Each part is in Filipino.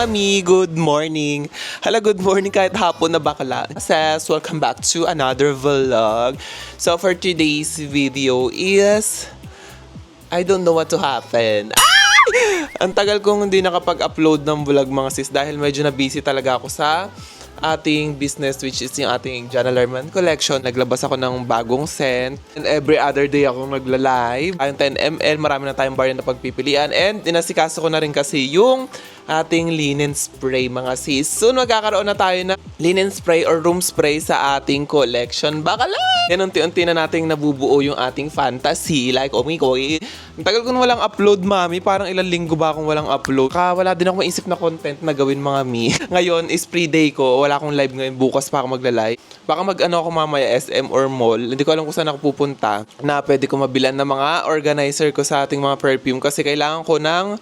mga mi, good morning. Hala, good morning kahit hapon na bakla. Says, welcome back to another vlog. So for today's video is, I don't know what to happen. Ang tagal kong hindi nakapag-upload ng vlog mga sis dahil medyo na busy talaga ako sa ating business, which is yung ating John Alarman collection. Naglabas ako ng bagong scent and every other day ako nagla-live. Yung 10 ml, marami na tayong variant na pagpipilian and inasikaso ko na rin kasi yung ating linen spray mga sis. Soon magkakaroon na tayo na linen spray or room spray sa ating collection. Baka lang! Yan unti-unti na nating nabubuo yung ating fantasy. Like, oh my God. Ang tagal ko na walang upload, mami. Parang ilang linggo ba akong walang upload. Wala din ako maisip na content na gawin mga mi. Ngayon is free day ko. Wala akong live ngayon. Bukas pa ako magla-live. Baka mag-ano ako mamaya, SM or mall. Hindi ko alam kung saan ako pupunta. Na pwede ko mabilan ng mga organizer ko sa ating mga perfume. Kasi kailangan ko ng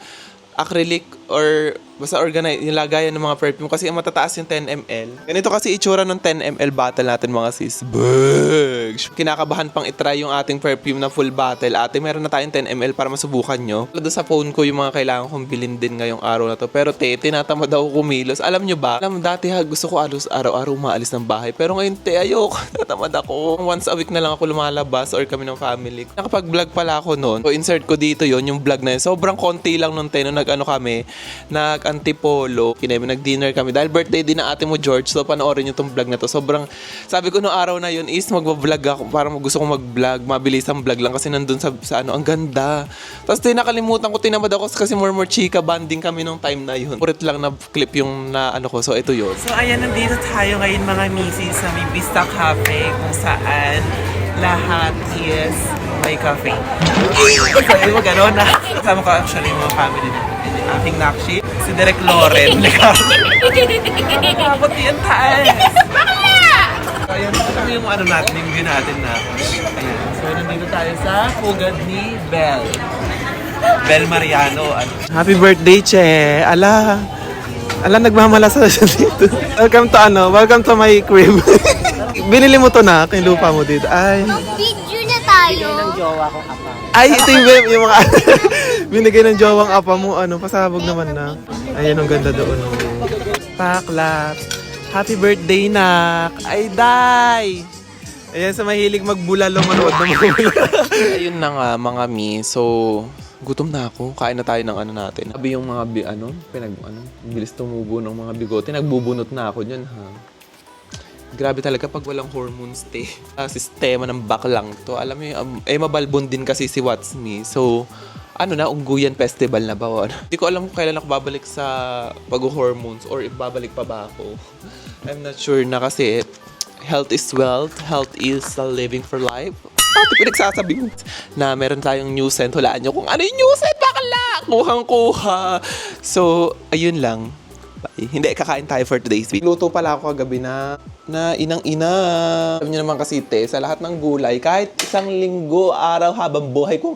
acrylic or basta organize, yung lagayan ng mga perfume kasi matataas yung 10 ml. Ganito kasi itsura ng 10 ml bottle natin mga sis. Bug! Kinakabahan pang itry yung ating perfume na full bottle. Ate, meron na tayong 10 ml para masubukan nyo. Doon sa phone ko yung mga kailangan kong bilhin din ngayong araw na to. Pero tinatamad ako kumilos. Alam nyo ba? Dati gusto ko araw-araw maalis ng bahay. Pero ngayon ayoko. Tatamad ako. Once a week na lang ako lumalabas or kami ng family. Nakapag-vlog pala ako noon. So insert ko dito yung vlog na yun. Sobrang konti lang nung nag-antipolo. Nag-dinner kami. Dahil birthday din ng ate mo, George. So, panoorin nyo tong vlog na to. Sobrang, sabi ko noong araw na yun is mag-vlog ako. Parang gusto kong mag-vlog. Mabilis ang vlog lang kasi nandun sa ano, ang ganda. Tapos nakalimutan ko, tinamad ako kasi more chika banding kami nung time na yun. Purit lang na clip yung na ano ko. So, ito yun. So, ayan, nandito tayo ngayon mga misis sa may Vista Cafe kung saan lahat is may cafe. Sabi mo gano'n na. Kasama ko actually yung mga family natin. Ating nakshi, si Derek Loren. Nakabot yan taas. Ayan, ito yung ano natin, yung view natin na. Ayan. So, nandito tayo sa pugad ni Bel. Bel Mariano. Happy birthday, Che! Ala, nagmamalasa siya dito. Welcome to my crib. Binili mo to na, kay lupa mo dito. Ay. Mag-video na tayo. Binigay ng jowa ko apa. Ay, ito yung mga binigay ng jowang apa mo, pasabog naman na. Ayan, ang ganda doon. Paklap. Happy birthday, nak! Ay, day! Ayan, sa mahilig magbulalo, manood na magbulalo. Ayun na nga, mga mi. So, gutom na ako. Kain na tayo ng ano natin. Sabi yung mga, bilis tumubo ng mga bigote. Nagbubunot na ako dyan, ha? Grabe talaga pag walang hormone stay. Sistema ng baklang to. Alam mo yung, mabalbon din kasi si What's Me. So, Ungguyan Festival na ba? Hindi ko alam kung kailan ako babalik sa pag-hormones or babalik pa ba ako. I'm not sure na kasi health is wealth, health is living for life. Pinagsasabi mo na meron tayong new scent. Hulaan nyo kung ano yung new scent, bakla! Kuhang-kuha. So, ayun lang. Hindi, kakain tayo for today's video. Luto pala ako kagabi na inang-ina. Sabi niyo naman kasi, sa lahat ng gulay, kahit isang linggo, araw, habang buhay kong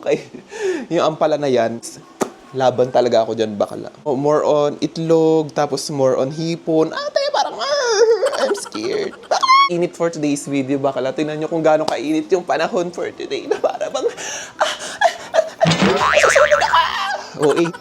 yung ampala na yan, laban talaga ako dyan, bakala. More on itlog, tapos more on hipon. Ate, parang, I'm scared. Init for today's video, bakala. Tingnan nyo kung gaano kainit yung panahon for today na para bang, susunod ako!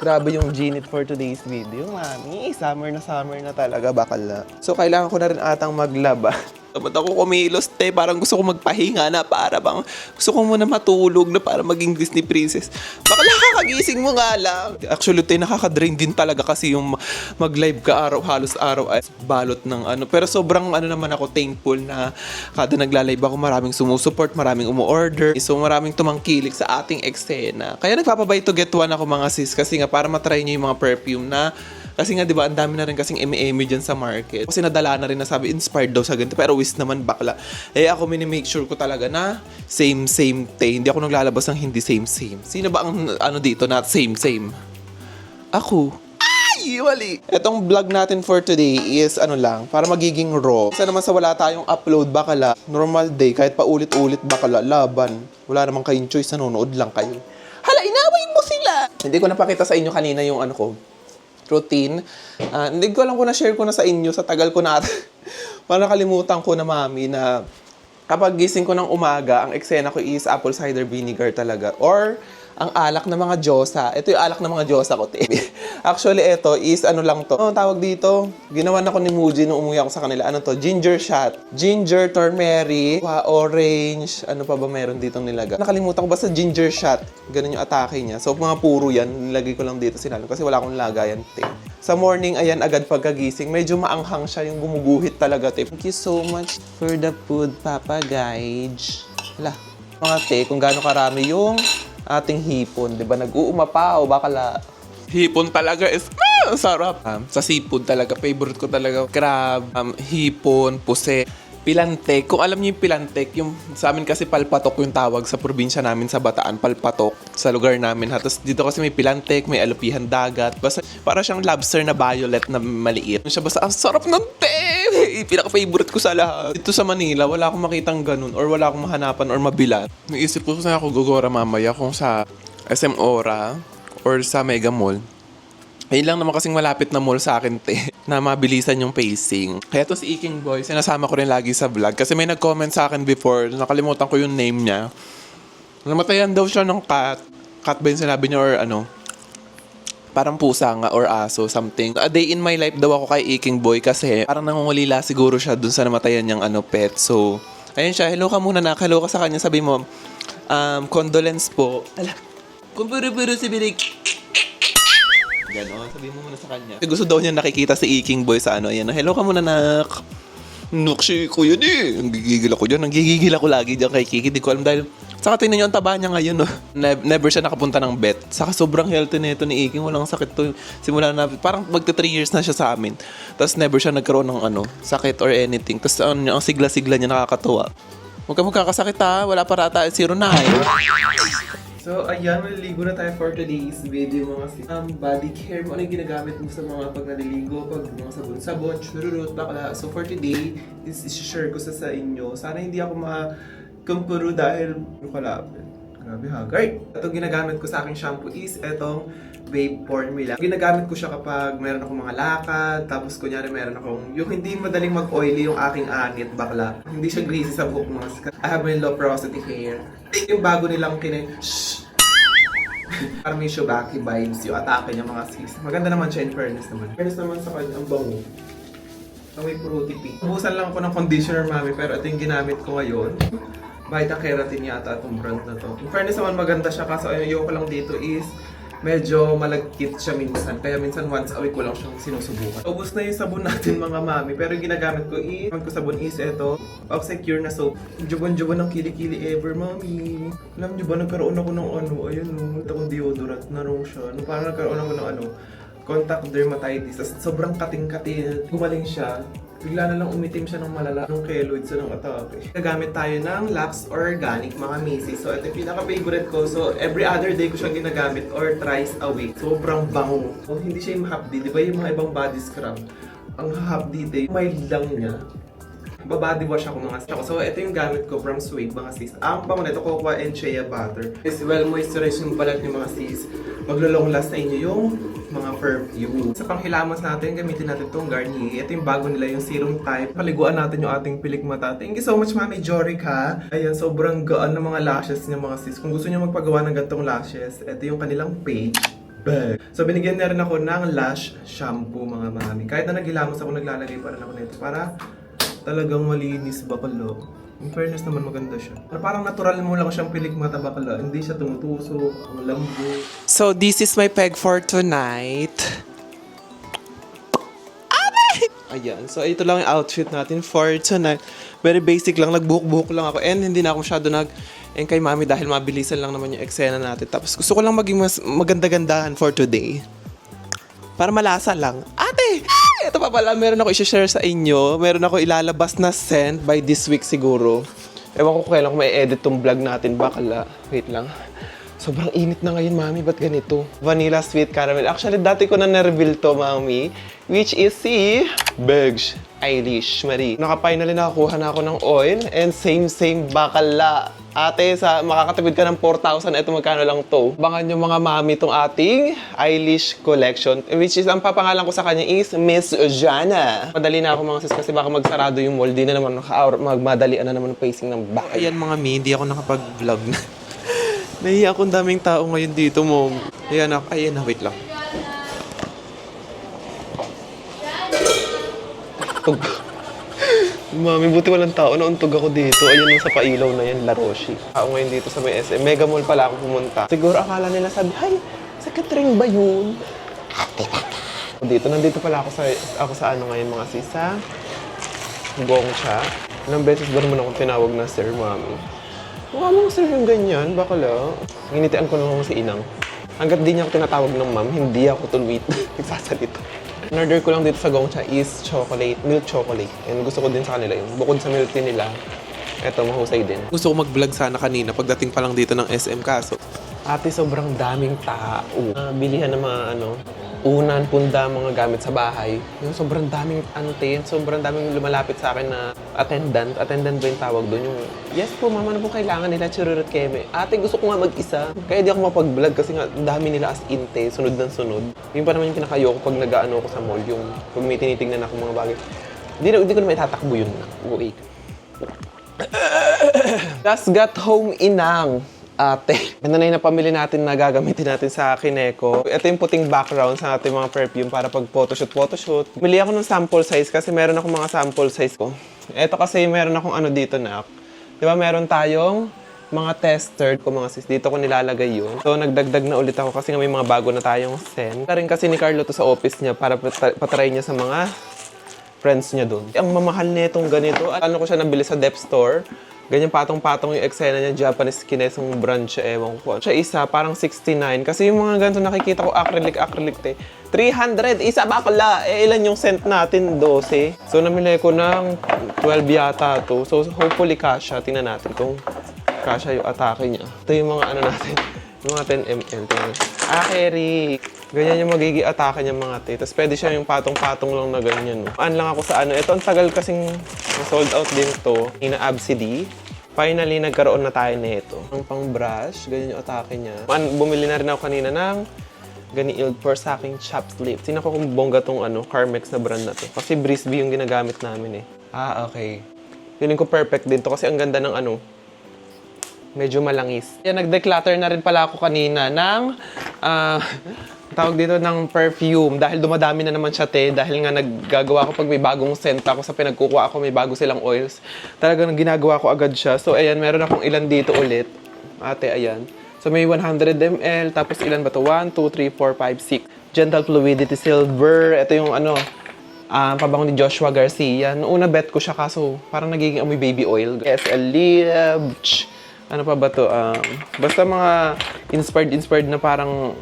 Grabe yung ginit for today's video, mami. Summer na talaga, bakala. So, kailangan ko na rin atang maglaba. Ba't ako kumilos, parang gusto ko magpahinga na para bang gusto ko muna matulog na para maging Disney princess. Bakala kakagising mo nga lang. Actually, nakaka-drain din talaga kasi yung mag-live ka halos araw ay balot ng ano. Pero sobrang naman ako thankful na kada nagla-live ako, maraming sumusuport, maraming umu-order. So, maraming tumangkilik sa ating eksena. Kaya nagpapabay to get one ako mga sis kasi nga para matry nyo yung mga perfume na kasi nga, di ba, ang dami na rin kasing eme-eme dyan sa market. Kasi nadala na rin na sabi, inspired daw sa ganito. Pero wish naman, bakla. Ako minimake sure ko talaga na same thing. Hindi ako naglalabas ng hindi same. Sino ba ang dito na same? Ako. Ay, wali! Etong vlog natin for today is para magiging raw. Kasi naman sa wala tayong upload, bakala. Normal day, kahit pa ulit-ulit, bakala. Laban. Wala namang kayong choice, nanonood lang kayo. Hala, inaway mo sila! Hindi ko napakita sa inyo kanina yung routine. Hindi ko alam kung na-share ko na sa inyo sa tagal ko na parang nakalimutan ko na mami na kapag gising ko ng umaga, ang eksena ko is apple cider vinegar talaga. Or ang alak ng mga Diyosa. Ito yung alak ng mga Diyosa ko, te. Actually, ito is ano lang to. Ang tawag dito, ginawan ako ni Muji nung umuwi ako sa kanila. Ano to? Ginger shot. Ginger, turmeric, orange. Ano pa ba meron ditong nilaga? Nakalimutan ko basta ginger shot. Ganun yung atake niya. So, mga puro yan. Nilagay ko lang dito sinalo kasi wala akong lagayan, te. Sa morning, ayan, agad pagkagising. Medyo maanghang siya, yung gumuguhit talaga, te. Thank you so much for the food, Papa Guys. Hala, mga te, kung gaano karami yung ating hipon, di ba? Nag-uumapaw, bakala. Hipon talaga is, sarap. Sa seafood talaga, favorite ko talaga. Crab, hipon, puse. Pilantek. Kung alam niyo yung pilantek, yung sa amin kasi palpatok yung tawag sa probinsya namin sa Bataan, palpatok sa lugar namin. Ha? Tapos dito kasi may pilantek, may alupihan dagat. Basta para siyang lobster na violet na maliit. Siya basta, ang sarap ng te! Pinaka-favorite ko sa lahat. Dito sa Manila, wala akong makitang ganun or wala akong mahanapan or mabilan. Naisip ko saan ako gugora mamaya kung sa SM Ora or sa Mega Mall. Ayun lang naman kasing malapit na mall sa akin, te, na mabilisan yung pacing. Kaya to si Iking Boy, sinasama ko rin lagi sa vlog. Kasi may nag-comment sa akin before, nakalimutan ko yung name niya. Namatayan daw siya ng cat. Cat ba yung sinabi niya or ano? Parang pusa nga or aso, something. A day in my life daw ako kay Iking Boy kasi parang nangungulila siguro siya dun sa namatayan niyang pet. So, ayun siya, hello ka muna na. Hello ka sa kanya, sabi mo, condolence po. Ala, kumpuro-puro si Birig. Ganon, sabi mo muna sa kanya. Gusto daw niya nakikita si Iking Boy sa ano, ayan. Hello ka muna, nak. Nakshi ko yun eh. Nanggigigil ako dyan. Nanggigigil ako lagi dyan kay Kiki. Di ko alam dahil, saka tingnan niyo ang taba niya ngayon, no? Never siya nakapunta ng vet. Saka sobrang healthy nito ni Iking. Walang sakit to. Simula na, parang magta 3 years na siya sa amin. Tapos never siya nagkaroon ng sakit or anything. Tapos ang sigla-sigla niya nakakatuwa. Huwag ka magkakasakit ha. Wala pa rata 09. So, ayan, maliligo na tayo for today's video mga sis. Body care mo, ano yung ginagamit mo sa mga pag naliligo, pag mga sabon-sabon, chururut, bakla. So, for today, is-share ko sa inyo. Sana hindi ako makakumpuro dahil kalapit. Grabe ha, guard. Itong ginagamit ko sa aking shampoo is itong Babe Formula. Ginagamit ko siya kapag meron akong mga lakad, tapos kunyari meron akong, yung hindi madaling mag-oily yung aking anit, bakla. Hindi siya greasy sa buhok mo. I have my low porosity hair. Yung bago nilang parang may Shobaki vibes yung atake niya mga sis. Maganda naman siya in fairness naman. Fairness naman sa kanya, ang bango. Ang may fruity pink. Ubusan lang ako ng conditioner, mami, pero ito yung ginamit ko ngayon. Vita Keratin yata itong brand na to. In fairness naman maganda siya, kaso ayun ko lang dito is medyo malagkit siya minsan. Kaya minsan once a week ko lang siyang sinusubukan. Ubus na yung sabon natin mga mami. Pero yung ginagamit ko sabon is ito. Oxecure na soap. Jubon-jubon ng kilikili ever, mami. Alam niyo ba, nagkaroon ako ng ayun ito kong deodorant na raw siya. Parang nagkaroon ako ng contact dermatitis. Sobrang kating-kating. Gumaling siya. Bigla na lang umitim siya ng malala ng keloid sa ng atake. Nagamit tayo ng Lux Organic mga misis. So ito yung pinaka-favorite ko. So every other day ko siyang ginagamit or thrice a week. Sobrang bango. So, hindi siya yung hapdi. Di ba yung mga ibang body scrub? Ang hapdi day, mild lang niya. Babody wash ako mga sis. So ito yung gamit ko from Swig mga sis. Ang bango nito, cocoa and shea butter. Is well moisturize yung balat niyo mga sis. Maglo-long last na inyo yung mga perfume. Sa panghilamos natin, gamitin natin itong Garnier. Ito yung bago nila, yung serum type. Paliguan natin yung ating pilik mata. Thank you so much, Mami Jorica. Ayan, sobrang gaan ng mga lashes niya mga sis. Kung gusto niyo magpagawa ng gantong lashes, ito yung kanilang page. Bag. So, binigyan niya rin ako ng lash shampoo mga mami. Kahit na naghilamos ako, naglalagay pa rin ako nito para talagang malinis bakalo. In fairness naman maganda siya. Parang natural mo lang siyang pilik mata bakala. Hindi siya tumutusok, ang lambot. So this is my peg for tonight. Ayan. So ito lang yung outfit natin for tonight. Very basic lang. Nagbuhok-buhok lang ako. And hindi na ako masyado and kay mami dahil mabilisan lang naman yung eksena natin. Tapos gusto ko lang maging mas maganda-gandahan for today. Para malasa lang. Ate! Ito pa pala, meron ako i-share sa inyo. Meron ako ilalabas na scent by this week siguro. Ewan ko kailan ko may edit tong vlog natin. Bakala. Wait lang. Sobrang init na ngayon, mami. Ba't ganito? Vanilla Sweet Caramel. Actually, dati ko na na-reveal to, mami. Which is si Berge Eilish Marie. Naka-finally nakakuha na ako ng oil. And same bakala. Ate, makakatipid ka ng 4,000. Ito magkano lang to. Abangan yung mga mami itong ating Eilish collection. Which is, ang papangalan ko sa kanya is Miss Jana. Madali na ako mga sis kasi baka magsarado yung mall. Di na naman magmadalian na naman ang pacing ng back. Ayan mga mi, hindi ako nakapag-vlog na. Nahiya akong daming tao ngayon dito, Mom. Ayan na, wait lang. Tug. Mami, buti walang tao. Nauntog ako dito. Ayun yung sa pailaw na yan, La Roche. Tao ngayon dito sa may SM. Mega Mall pala ako pumunta. Siguro akala nila sabi, "Hay, sa catering ba yun?" Nandito pala ako sa ano ngayon mga sis, sa Gongcha. Ilang beses ba naman akong tinawag na sir, mami? Mukha mong sir yung ganyan, bakala. Nginitian ko naman si Inang. Hanggat di niya ako tinatawag ng ma'am, hindi ako tulwit. Nagsasalita. In-order ko lang dito sa Gongcha is chocolate, milk chocolate. And gusto ko din sa kanila yun. Bukod sa milk tea nila, eto, mahusay din. Gusto ko mag-vlog sana kanina pagdating pa lang dito ng SM kaso. Ate, sobrang daming tao. Bilihan ng mga unan, punda, mga gamit sa bahay. Yung sobrang daming sobrang daming lumalapit sa akin na attendant. Attendant ba yung tawag doon? Yung, yes po, mama, ano po kailangan nila? Chururut keme. Ate, gusto ko nga mag-isa. Kaya di ako mapag-vlog kasi nga dami nila as inte, sunod ng sunod. Yung pa naman yung pinakayoko pag nag-ano ako sa mall, yung pag may tinitingnan ako mga bagay. Hindi ko naman itatakbo yun na. Uwi. Just got home, Inang. Ate. Ito na yung napamili natin na gagamitin natin sa Kineko. Ito yung puting background sa ating mga perfume para pag photoshoot. Bili ako ng sample size kasi meron akong mga sample size ko. Ito kasi meron akong dito na. Di ba meron tayong mga tester ko mga sis. Dito ko nilalagay yun. So nagdagdag na ulit ako kasi nga may mga bago na tayong scent. Rin kasi ni Carlo to sa office niya para patry niya sa mga friends niya doon. Ang mamahal nitong ganito. Ano ko siya nabili sa Dep Store. Ganyan patong-patong yung eksena niya, Japanese kinesong brand siya, ewan ko. Siya isa, parang 69. Kasi yung mga ganito nakikita ko, acrylic, te. 300, isa ba pala? Ilan yung scent natin? 12. So, namili ko ng 12 yata to. So, hopefully kasha. Tingnan natin kung kasha yung atake niya. Ito yung mga natin. Yung mga 10 ml. Kerry. Ganyan yung magiging atake niya mga te. Tapos pwede siya yung patong-patong lang na ganyan. No? Lang ako sa Ito, ang tagal kasing sold out din to. Ina-Absidy. Finally, nagkaroon na tayo na ito. Ang pang-brush, ganyan yung atake niya. Bumili na rin ako kanina ng Gani-Ild for sa aking chapped lips. Tingnan ko kung bongga tong Carmex na brand na to. Kasi Brisbee yung ginagamit namin eh. Okay. Feeling ko perfect din to kasi ang ganda ng medyo malangis. Yan, nag-declutter na rin pala ako kanina ng tawag dito ng perfume dahil dumadami na naman siya dahil nga naggagawa ko pag may bagong scent ako sa pinagkukuha ako, may bago silang oils. Talagang ginagawa ko agad siya. So ayan, meron akong ilan dito ulit. Ate, ayan. So may 100 ml, tapos ilan ba to? 1, 2, 3, 4, 5, 6. Gentle Fluidity Silver. Ito yung pabango ni Joshua Garcia. Noong una bet ko siya kaso parang nagiging amoy baby oil. SL Lib. Ano pa ba to? Basta mga inspired na parang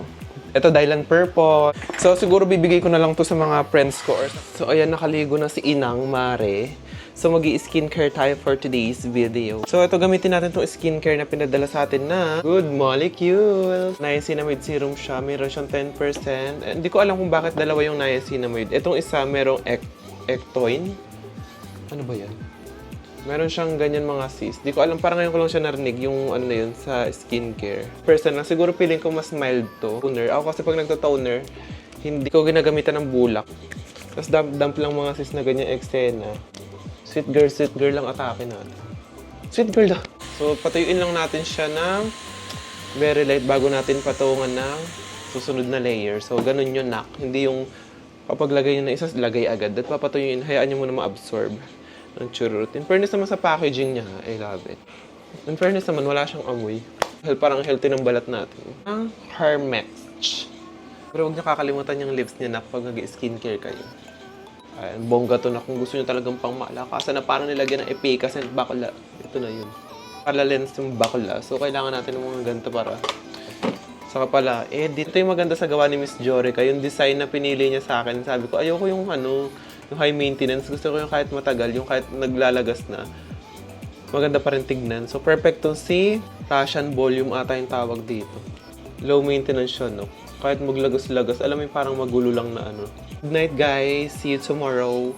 ito, Dylan Purple. So, siguro bibigay ko na lang to sa mga friends ko. So, ayan, nakaligo na si Inang Mare. So, mag-i-skincare tayo for today's video. So, ito, gamitin natin itong skincare na pinadala sa atin na Good Molecules. Niacinamide serum siya. Meron siyang 10%. Hindi ko alam kung bakit dalawa yung niacinamide. Itong isa, merong Ectoin. Ano ba yan? Meron siyang ganyan mga sis. Di ko alam, parang ngayon ko lang siya narinig yung na yun sa skincare. Personal, siguro feeling ko mas mild to. Toner. Ako kasi pag nagto-toner, hindi ko ginagamitan ng bulak. Tapos dump lang mga sis na ganyan eksena. Sweet girl lang atake natin. Sweet girl lang. So, patuyuin lang natin siya ng very light bago natin patungan ng susunod na layer. So, ganun yun, nak. Hindi yung kapag lagay nyo na isa, lagay agad. At papatuyuin, hayaan nyo muna ma-absorb ng churrut. In fairness naman sa packaging niya, I love it. In fairness naman, wala siyang amoy. Parang healthy ng balat natin. Ang Hermex. Pero huwag niyo kakalimutan yung lips niya na kapag nag-skincare kayo. Ayan, bongga to na kung gusto niyo talagang pang malakasan na parang nilagyan ng epicas and bakla. Ito na yun. Para lens yung bakla. So, kailangan natin ng mga ganito para saka pala, dito yung maganda sa gawa ni Miss Jorica. Yung design na pinili niya sa akin. Sabi ko, ayoko yung yung high maintenance. Gusto ko yung kahit matagal, yung kahit naglalagas na. Maganda pa rin tignan. So, perfect tong si Russian Volume ata yung tawag dito. Low maintenance siya, no? Kahit maglagas-lagas, alam mo yung parang magulo lang na Good night, guys. See you tomorrow.